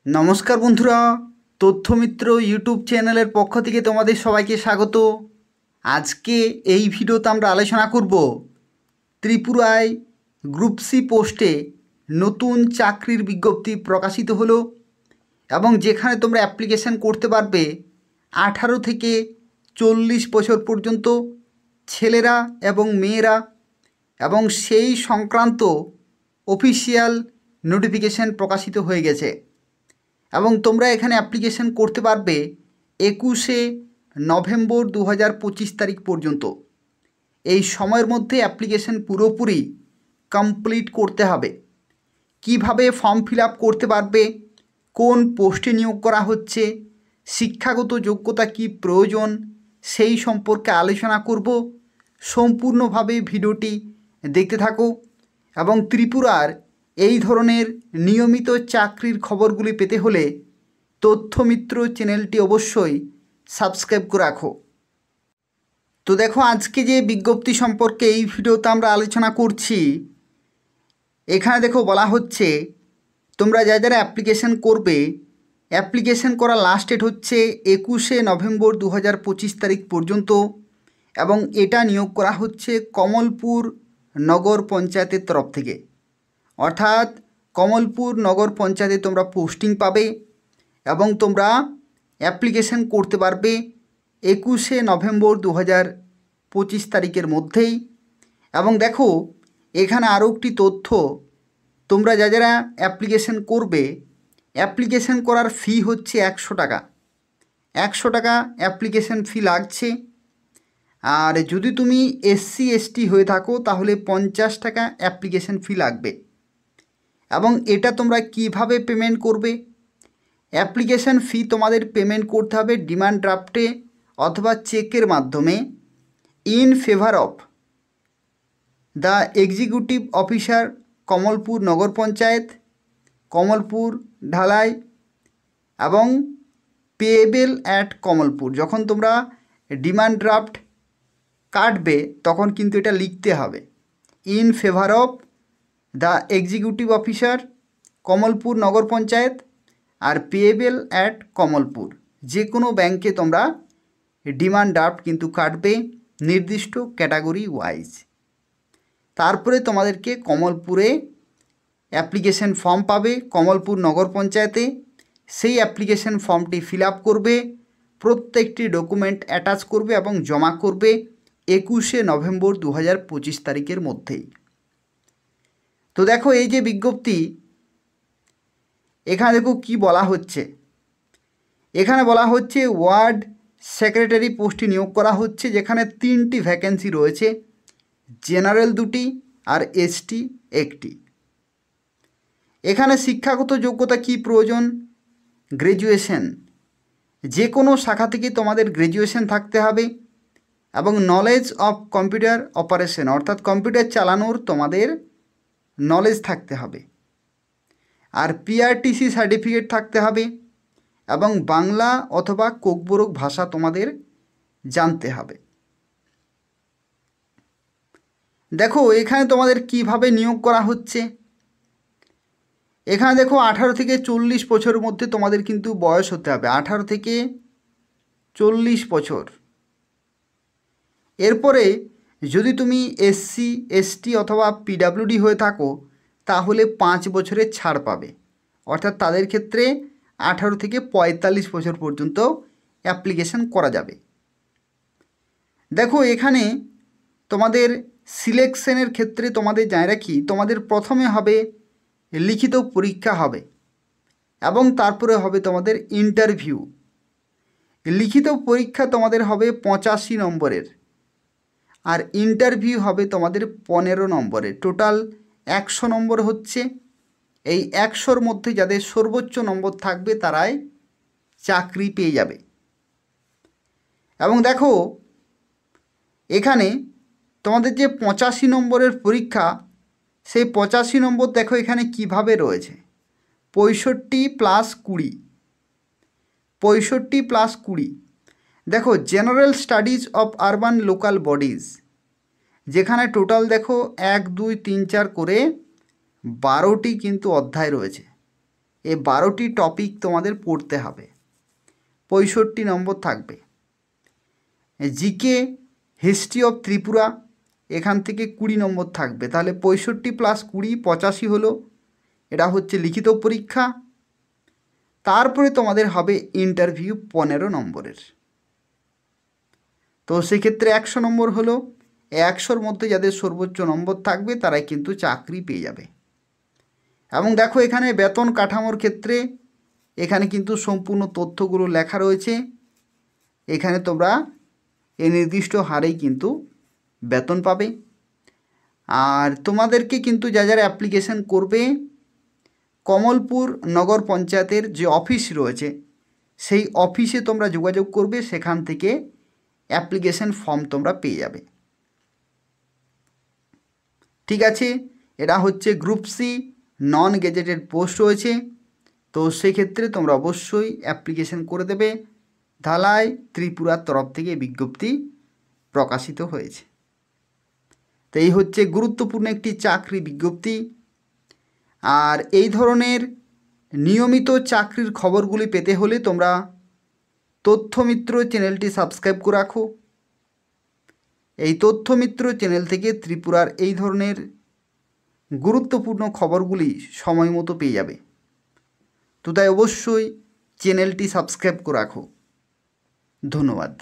নমস্কার বন্ধুরা, তথ্যমিত্র ইউটিউব চ্যানেলের পক্ষ থেকে তোমাদের সবাইকে স্বাগত। আজকে এই ভিডিওতে আমরা আলোচনা করব ত্রিপুরায় গ্রুপ সি পোস্টে নতুন চাকরির বিজ্ঞপ্তি প্রকাশিত হলো এবং যেখানে তোমরা অ্যাপ্লিকেশন করতে পারবে 18 থেকে 40 বছর পর্যন্ত ছেলেরা এবং মেয়েরা, এবং সেই সংক্রান্ত অফিসিয়াল নোটিফিকেশন প্রকাশিত হয়ে গেছে এবং তোমরা এখানে অ্যাপ্লিকেশন করতে পারবে 21শে নভেম্বর 2025 তারিখ পর্যন্ত। এই সময়ের মধ্যে অ্যাপ্লিকেশন পুরোপুরি কমপ্লিট করতে হবে। কিভাবে ফর্ম ফিল আপ করতে পারবে, কোন পোস্টে নিয়োগ করা হচ্ছে, শিক্ষাগত যোগ্যতা কি প্রয়োজন, সেই সম্পর্কে আলোচনা করব। সম্পূর্ণভাবে ভিডিওটি দেখতে থাকো এবং ত্রিপুরার এই ধরনের নিয়মিত চাকরির খবরগুলি পেতে হলে তথ্যমিত্র চ্যানেলটি অবশ্যই সাবস্ক্রাইব করে রাখো। তো দেখো, আজকে যে বিজ্ঞপ্তি সম্পর্কে এই ভিডিওতে আমরা আলোচনা করছি, এখানে দেখো বলা হচ্ছে তোমরা যারা অ্যাপ্লিকেশন করবে, অ্যাপ্লিকেশন করা লাস্ট ডেট হচ্ছে 21শে নভেম্বর 2025 তারিখ পর্যন্ত এবং এটা নিয়োগ করা হচ্ছে কমলপুর নগর পঞ্চায়েতের তরফ থেকে। অর্থাৎ কমলপুর নগর পঞ্চায়েতে তোমরা পোস্টিং পাবে এবং তোমরা অ্যাপ্লিকেশন করতে পারবে 21শে নভেম্বর 2025 তারিখের মধ্যেই। এবং দেখো, এখানে আরও একটি তথ্য, তোমরা যারা অ্যাপ্লিকেশন করবে, অ্যাপ্লিকেশন করার ফি হচ্ছে 100 টাকা। 100 টাকা অ্যাপ্লিকেশন ফি লাগছে। আর যদি তুমি SC ST হয়ে থাকো তাহলে 50 টাকা অ্যাপ্লিকেশন ফি লাগবে। এবং এটা তোমরা কিভাবে পেমেন্ট করবে? অ্যাপ্লিকেশন ফি তোমাদের পেমেন্ট করতে হবে ডিমান্ড ড্রাফটে অথবা চেকের মাধ্যমে in favour of the executive officer Kamalpur Nagar panchayat, Kamalpur ঢালাই এবং পেয়েবেল অ্যাট কমলপুর। যখন তোমরা ডিমান্ড ড্রাফট কাটবে তখন কিন্তু এটা লিখতে হবে in favour of the executive officer Kamalpur Nagar Panchayat আর পেয়েবেল অ্যাট কমলপুর। যে কোনো ব্যাংকে তোমরা ডিমান্ড ড্রাফট কিন্তু কাটবে নির্দিষ্ট ক্যাটাগরি ওয়াইজ। তারপরে তোমাদেরকে কমলপুরে অ্যাপ্লিকেশন ফর্ম পাবে কমলপুর নগর পঞ্চায়েতে। সেই অ্যাপ্লিকেশন ফর্মটি ফিল আপ করবে, প্রত্যেকটি ডকুমেন্ট অ্যাটাচ করবে এবং জমা করবে 21শে নভেম্বর 2025 তারিখের মধ্যেই। তো দেখো, এই যে বিজ্ঞপ্তি, এখানে দেখো কি বলা হচ্ছে। এখানে বলা হচ্ছে ওয়ার্ড সেক্রেটারি পোস্টে নিয়োগ করা হচ্ছে, যেখানে 3টি ভ্যাকেন্সি রয়েছে, জেনারেল 2টি আর ST 1টি। এখানে শিক্ষাগত যোগ্যতা কি প্রয়োজন? গ্র্যাজুয়েশন, যে কোনো শাখা থেকে তোমাদের গ্র্যাজুয়েশন থাকতে হবে এবং নলেজ অফ কম্পিউটার অপারেশন, অর্থাৎ কম্পিউটার চালানোর তোমাদের নলেজ থাকতে হবে। আর PRTC সার্টিফিকেট থাকতে হবে এবং বাংলা অথবা কোকবরক ভাষা তোমাদের জানতে হবে। দেখো, এখানে তোমাদের কিভাবে নিয়োগ করা হচ্ছে। এখানে দেখো 18 থেকে 40 বছরের মধ্যে তোমাদের কিন্তু বয়স হতে হবে, 18 থেকে 40 বছর। এরপরে যদি তুমি SC ST অথবা PWD হয়ে থাকো তাহলে 5 বছরের ছাড় পাবে, অর্থাৎ তাদের ক্ষেত্রে 18 থেকে 45 বছর পর্যন্ত অ্যাপ্লিকেশন করা যাবে। দেখো, এখানে তোমাদের সিলেকশনের ক্ষেত্রে তোমাদের জানিয়ে রাখি, তোমাদের প্রথমে হবে লিখিত পরীক্ষা হবে এবং তারপরে হবে তোমাদের ইন্টারভিউ। লিখিত পরীক্ষা তোমাদের হবে 85 নম্বরের আর ইন্টারভিউ হবে তোমাদের 15 নম্বরের। টোটাল 100 নম্বর হচ্ছে। এই 100-র মধ্যে যাদের সর্বোচ্চ নম্বর থাকবে তারাই চাকরি পেয়ে যাবে। এবং দেখো, এখানে তোমাদের যে 85 নম্বরের পরীক্ষা, সেই 85 নম্বর দেখো এখানে কিভাবে রয়েছে, 65 প্লাস 20, 65 প্লাস 20। দেখো, general studies of urban local bodies, যেখানে টোটাল দেখো 1 2 3 4 করে 12টি কিন্তু অধ্যায় রয়েছে। এই 12টি টপিক তোমাদের পড়তে হবে। 65 নম্বর থাকবে। জিকে হিস্ট্রি অফ ত্রিপুরা, এখান থেকে 20 নম্বর থাকবে। তাহলে 65 প্লাস 20 85 হলো। এটা হচ্ছে লিখিত পরীক্ষা। তারপরে তোমাদের হবে ইন্টারভিউ 15 নম্বরের। তো সেক্ষেত্রে 100 নম্বর হলো। 100-র মধ্যে যাদের সর্বোচ্চ নম্বর থাকবে তারাই কিন্তু চাকরি পেয়ে যাবে। এবং দেখো এখানে বেতন কাঠামোর ক্ষেত্রে এখানে কিন্তু সম্পূর্ণ তথ্যগুলো লেখা রয়েছে। এখানে তোমরা এই নির্দিষ্ট হারেই কিন্তু বেতন পাবে। আর তোমাদেরকে কিন্তু যারা অ্যাপ্লিকেশন করবে, কমলপুর নগর পঞ্চায়েতের যে অফিস রয়েছে সেই অফিসে তোমরা যোগাযোগ করবে, সেখান থেকে অ্যাপ্লিকেশন ফর্ম তোমরা পেয়ে যাবে। ঠিক আছে, এটা হচ্ছে group C non gazetted post রয়েছে। তো সেক্ষেত্রে তোমরা অবশ্যই অ্যাপ্লিকেশন করে দেবে। ধালাই ত্রিপুরার তরফ থেকে বিজ্ঞপ্তি প্রকাশিত হয়েছে। তো এই হচ্ছে গুরুত্বপূর্ণ একটি চাকরি বিজ্ঞপ্তি। আর এই ধরনের নিয়মিত চাকরির খবরগুলি পেতে হলে তোমরা তথ্যমিত্র চ্যানেলটি সাবস্ক্রাইব করে রাখো। এই তথ্যমিত্র চ্যানেল থেকে ত্রিপুরার এই ধরনের গুরুত্বপূর্ণ খবরগুলি সময় মতো পেয়ে যাবে। তো তাই অবশ্যই চ্যানেলটি সাবস্ক্রাইব করে রাখো। ধন্যবাদ।